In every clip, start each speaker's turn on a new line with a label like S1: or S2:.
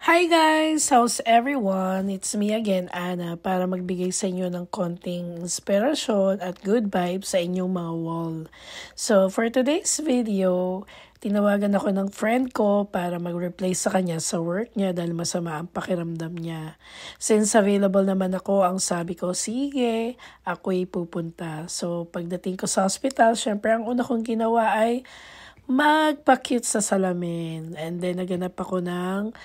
S1: Hi guys! How's everyone? It's me again, Ana, para magbigay sa inyo ng konting inspirasyon at good vibes sa inyong mga wall. So, for today's video, tinawagan ako ng friend ko para mag-replace sa kanya sa work niya dahil masama ang pakiramdam niya. Since available naman ako, ang sabi ko, sige, ako'y pupunta. So, pagdating ko sa hospital, syempre ang una kong ginawa ay magpa-cute sa salamin. And then, naganap ako ng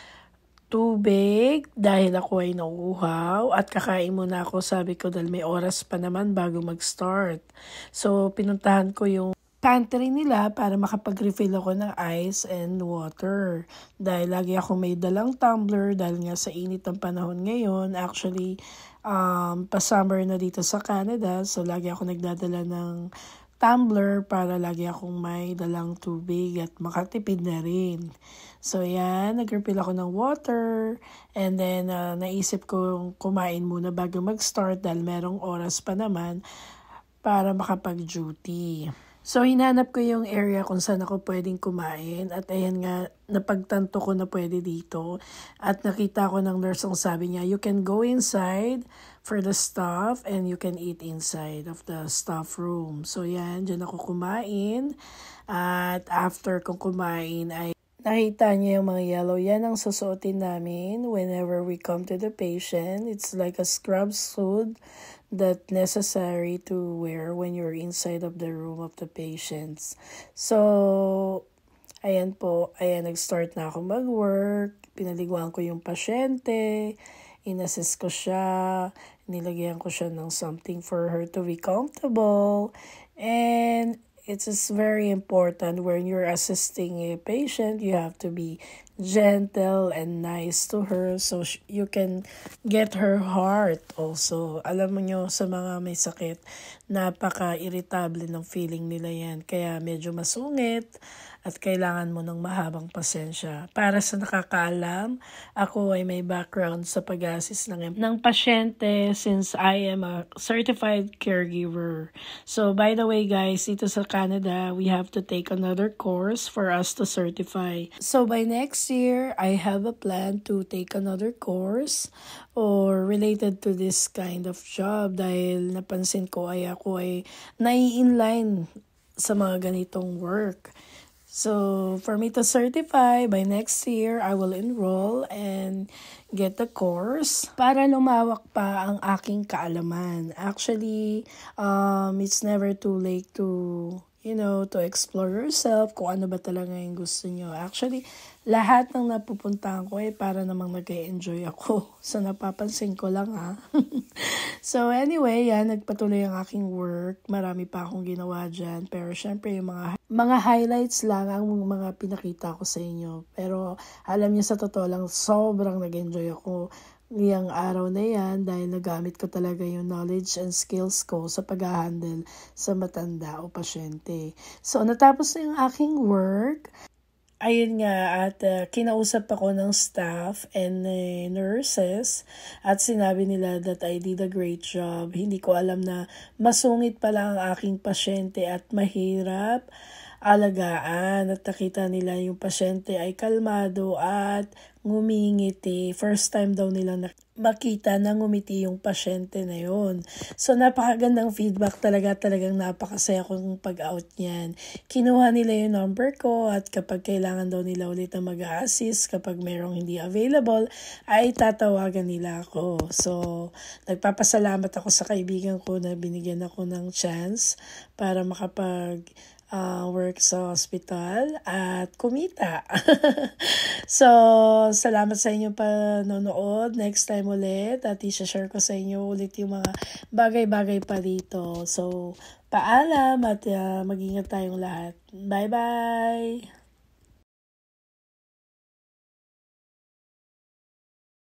S1: tubig dahil ako ay nauuhaw at kakain muna ako, sabi ko, dahil may oras pa naman bago mag-start. So, pinuntahan ko yung pantry nila para makapag-refill ako ng ice and water. Dahil lagi ako may dalang tumbler dahil nga sa init ng panahon ngayon. Actually, pa-summer na dito sa Canada, so lagi ako nagdadala ng tumbler para lagi akong may dalang tubig at makatipid na rin. So yan, nag-refill ako ng water and then naisip ko kumain muna bago mag-start dahil merong oras pa naman para makapag-duty. So, hinanap ko yung area kung saan ako pwedeng kumain. At ayan nga, napagtanto ko na pwede dito. At nakita ko ng nurse ang sabi niya, you can go inside for the staff and you can eat inside of the staff room. So, yan, dyan ako kumain. At after kong kumain ay nakita niya yung mga yellow. Yan ang susuotin namin whenever we come to the patient. It's like a scrub suit that necessary to wear when you're inside of the room of the patients. So, ayan po. Ayan, nag-start na ako mag-work. Pinaliguan ko yung pasyente. In-assist ko siya. Nilagyan ko siya ng something for her to be comfortable. And it is very important when you're assisting a patient, you have to be gentle and nice to her so you can get her heart also. Alam mo nyo, sa mga may sakit, napaka-irritable ng feeling nila yan. Kaya medyo masungit at kailangan mo ng mahabang pasensya. Para sa nakakaalam, ako ay may background sa pag-assist ng pasyente since I am a certified caregiver. So, by the way guys, dito sa Canada, we have to take another course for us to certify. So, by next year, I have a plan to take another course or related to this kind of job dahil napansin ko ay ako ay nai-inline sa mga ganitong work. So, for me to certify, by next year, I will enroll and get the course para lumawak pa ang aking kaalaman. Actually, it's never too late to explore yourself kung ano ba talaga yung gusto nyo. Actually, lahat ng napupuntahan ko para namang nag-enjoy ako. So, napapansin ko lang So, anyway, yan, nagpatuloy ang aking work. Marami pa akong ginawa dyan. Pero, syempre, yung mga highlights lang ang mga pinakita ko sa inyo. Pero, alam niyo sa totoo lang, sobrang nag-enjoy ako ngayong araw na yan dahil nagamit ko talaga yung knowledge and skills ko sa pag-handle sa matanda o pasyente. So, natapos na yung aking work. Ayun nga, at kinausap ako ng staff and nurses at sinabi nila that I did a great job. Hindi ko alam na masungit pala ang aking pasyente at mahirap alagaan at nakita nila yung pasyente ay kalmado at ngumingiti. First time daw nilang makita na ngumiti yung pasyente na yun. So, napakagandang feedback talagang napakasaya kong pag-out niyan. Kinuha nila yung number ko at kapag kailangan daw nila ulit na mag-assist, kapag merong hindi available, ay tatawagan nila ako. So, nagpapasalamat ako sa kaibigan ko na binigyan ako ng chance para work sa hospital at kumita. So, salamat sa inyo panonood. Next time ulit at i-share ko sa inyo ulit yung mga bagay-bagay pa dito. So, paalam at mag-ingat tayong lahat. Bye-bye!